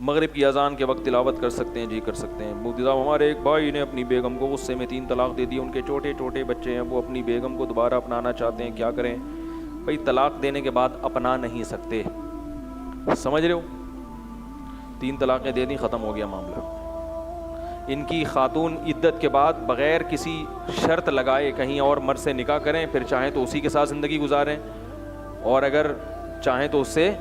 مغرب کی اذان کے وقت تلاوت کر سکتے ہیں؟ جی کر سکتے ہیں۔ مفتی صاحب ہمارے ایک بھائی نے اپنی بیگم کو غصے میں 3 طلاق دے دی، ان کے چھوٹے چھوٹے بچے ہیں، وہ اپنی بیگم کو دوبارہ اپنانا چاہتے ہیں، کیا کریں؟ بھائی طلاق دینے کے بعد اپنا نہیں سکتے، سمجھ رہے ہو؟ 3 طلاقیں دے دیں، ختم ہو گیا معاملہ۔ ان کی خاتون عدت کے بعد بغیر کسی شرط لگائے کہیں اور مرد سے نکاح کریں، پھر چاہیں تو اسی کے ساتھ زندگی گزاریں، اور اگر چاہیں تو اس سے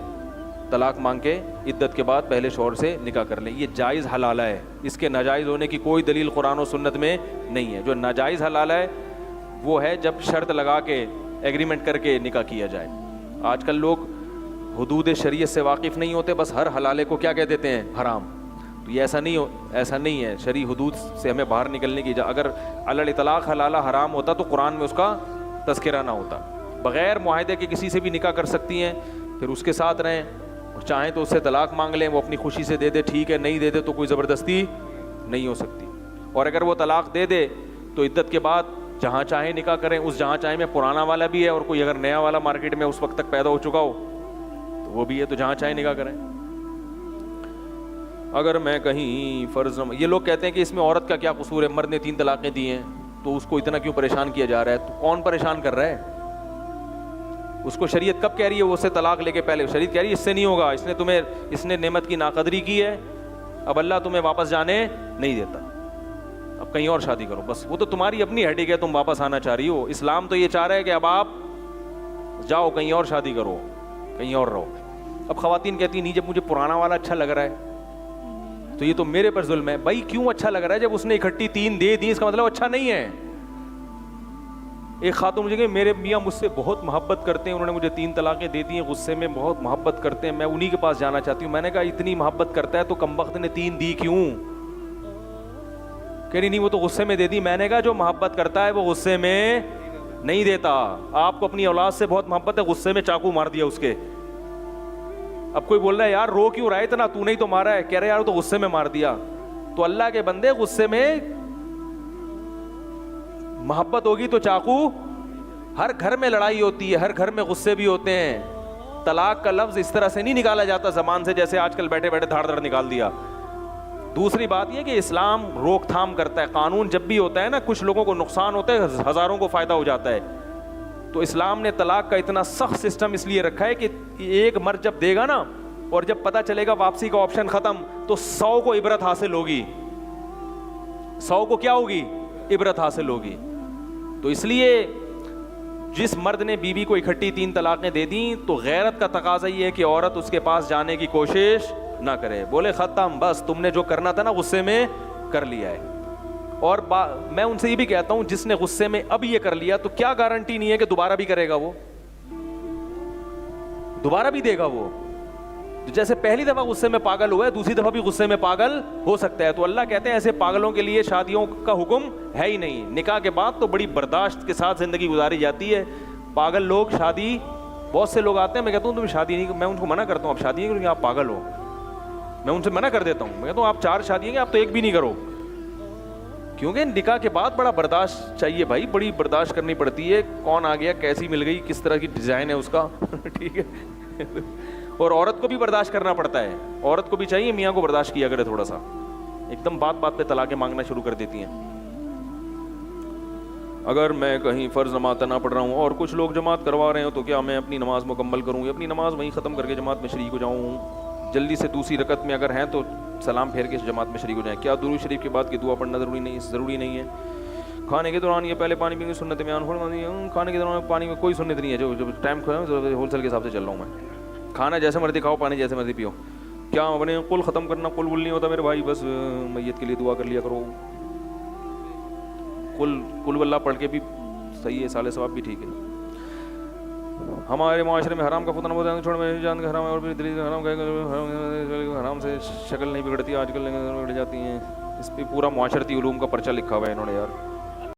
طلاق مانگ کے عدت کے بعد پہلے شوہر سے نکاح کر لیں۔ یہ جائز حلالہ ہے، اس کے ناجائز ہونے کی کوئی دلیل قرآن و سنت میں نہیں ہے۔ جو ناجائز حلالہ ہے وہ ہے جب شرط لگا کے ایگریمنٹ کر کے نکاح کیا جائے۔ آج کل لوگ حدود شریعت سے واقف نہیں ہوتے، بس ہر حلالے کو کیا کہہ دیتے ہیں؟ حرام۔ تو یہ ایسا نہیں ہے، شرعی حدود سے ہمیں باہر نکلنے کی اگر علی الاطلاق حلالہ حرام ہوتا تو قرآن میں اس کا تذکرہ نہ ہوتا۔ بغیر معاہدے کے کسی سے بھی نکاح کر سکتی ہیں، پھر اس کے ساتھ رہیں، اور چاہیں تو اس سے طلاق مانگ لیں، وہ اپنی خوشی سے دے دے ٹھیک ہے، نہیں دے دے تو کوئی زبردستی نہیں ہو سکتی۔ اور اگر وہ طلاق دے دے تو عدت کے بعد جہاں چاہیں نکاح کریں، اس جہاں چاہیں میں پرانا والا بھی ہے، اور کوئی اگر نیا والا مارکیٹ میں اس وقت تک پیدا ہو چکا ہو تو وہ بھی ہے، تو جہاں چاہیں نکاح کریں۔ اگر میں کہیں فرض، یہ لوگ کہتے ہیں کہ اس میں عورت کا کیا قصور ہے، مرد نے 3 طلاقیں دی ہیں تو اس کو اتنا کیوں پریشان کیا جا رہا ہے؟ تو کون پریشان کر رہا ہے اس کو؟ شریعت کب کہہ رہی ہے وہ اسے طلاق لے کے پہلے؟ شریعت کہہ رہی ہے اس سے نہیں ہوگا، اس نے نعمت کی ناقدری کی ہے، اب اللہ تمہیں واپس جانے نہیں دیتا، اب کہیں اور شادی کرو۔ بس وہ تو تمہاری اپنی ہیڈک ہے، تم واپس آنا چاہ رہی ہو۔ اسلام تو یہ چاہ رہا ہے کہ اب آپ جاؤ کہیں اور شادی کرو، کہیں اور رہو۔ اب خواتین کہتی نہیں جب مجھے پرانا والا اچھا لگ رہا ہے تو یہ تو میرے پر ظلم ہے۔ بھائی کیوں اچھا لگ رہا ہے؟ جب اس نے اکٹھی 3 دے دی اس کا مطلب اچھا نہیں ہے۔ ایک خاتون مجھے کہ میرے میاں مجھ سے بہت محبت کرتے ہیں، انہوں نے مجھے 3 طلاقیں دے دی ہیں، غصے میں بہت محبت کرتے ہیں، میں انہی کے پاس جانا چاہتی ہوں۔ میں نے کہا اتنی محبت کرتا ہے تو کمبخت نے 3 دی کیوں؟ کہہ رہی نہیں وہ تو غصے میں دے دی۔ میں نے کہا جو محبت کرتا ہے وہ غصے میں نہیں دیتا۔ آپ کو اپنی اولاد سے بہت محبت ہے، غصے میں چاقو مار دیا اس کے۔ اب کوئی بول رہا ہے یار رو کیوں رہا ہے اتنا، تو نہیں تو مارا ہے؟ کہہ رہے یار تو غصے میں مار دیا۔ تو اللہ کے بندے غصے میں محبت ہوگی تو چاقو، ہر گھر میں لڑائی ہوتی ہے، ہر گھر میں غصے بھی ہوتے ہیں۔ طلاق کا لفظ اس طرح سے نہیں نکالا جاتا زبان سے جیسے آج کل بیٹھے بیٹھے دھاڑ دھڑ نکال دیا۔ دوسری بات یہ کہ اسلام روک تھام کرتا ہے۔ قانون جب بھی ہوتا ہے نا، کچھ لوگوں کو نقصان ہوتا ہے، ہزاروں کو فائدہ ہو جاتا ہے۔ تو اسلام نے طلاق کا اتنا سخت سسٹم اس لیے رکھا ہے کہ ایک مرد جب دے گا نا، اور جب پتہ چلے گا واپسی کا آپشن ختم، تو 100 کو عبرت حاصل ہوگی، 100 کو کیا ہوگی؟ عبرت حاصل ہوگی۔ تو اس لیے جس مرد نے بیوی کو اکٹھی 3 طلاقیں دے دیں تو غیرت کا تقاضا یہ ہے کہ عورت اس کے پاس جانے کی کوشش نہ کرے، بولے ختم، بس تم نے جو کرنا تھا نا غصے میں کر لیا ہے۔ اور میں ان سے یہ بھی کہتا ہوں جس نے غصے میں اب یہ کر لیا تو کیا گارنٹی نہیں ہے کہ دوبارہ بھی کرے گا، وہ دوبارہ بھی دے گا۔ وہ جیسے پہلی دفعہ غصے میں پاگل ہوا ہے، دوسری دفعہ بھی غصے میں پاگل ہو سکتا ہے۔ تو اللہ کہتے ہیں ایسے پاگلوں کے لیے شادیوں کا حکم ہے ہی نہیں۔ نکاح کے بعد تو بڑی برداشت کے ساتھ زندگی گزاری جاتی ہے۔ پاگل لوگ شادی، بہت سے لوگ آتے ہیں، میں کہتا ہوں تم شادی نہیں، میں ان کو منع کرتا ہوں آپ شادی نہیں کریں گے، آپ پاگل ہو، میں ان سے منع کر دیتا ہوں، میں کہتا ہوں آپ 4 شادیاں ہیں آپ تو ایک بھی نہیں کرو، کیونکہ نکاح کے بعد بڑا برداشت چاہیے بھائی، بڑی برداشت کرنی پڑتی ہے۔ کون آ گیا، کیسی مل گئی، کس طرح کی ڈیزائن ہے اس کا ٹھیک ہے۔ اور عورت کو بھی برداشت کرنا پڑتا ہے، عورت کو بھی چاہیے میاں کو برداشت کیا کرے تھوڑا سا، ایک دم بات بات پہ طلاقیں مانگنا شروع کر دیتی ہیں۔ اگر میں کہیں فرض نماز نہ پڑھ رہا ہوں اور کچھ لوگ جماعت کروا رہے ہوں تو کیا میں اپنی نماز مکمل کروں یا اپنی نماز وہیں ختم کر کے جماعت میں شریک ہو جاؤں؟ جلدی سے دوسری رکعت میں اگر ہیں تو سلام پھیر کے جماعت میں شریک ہو جائیں۔ کیا درود شریف کے بعد کی دعا پڑھنا ضروری نہیں ہے؟ کھانے کے دوران یہ پہلے پانی پینے کی سنت بیان کھانے کے دوران پانی میں کوئی سنت نہیں ہے، جو ٹائم کھویا ہول سیل کے حساب سے چل رہا ہوں میں، کھانا جیسے مرضی کھاؤ، پانی جیسے مرضی پیو۔ کیا اپنے قل ختم کرنا، قل نہیں ہوتا میرے بھائی، بس میت کے لیے دعا کر لیا کرو، قل واللہ پڑھ کے بھی صحیح ہے، سال ثواب بھی ٹھیک ہے۔ ہمارے معاشرے میں حرام کا فتنہ بہت ہے، چھوڑ میں جان کا حرام ہے اور بھی دلیل حرام سے شکل نہیں بگڑتی، آج کل بگڑ جاتی ہیں۔ اس پہ پورا معاشرتی علوم کا پرچہ لکھا ہوا ہے انہوں نے یار۔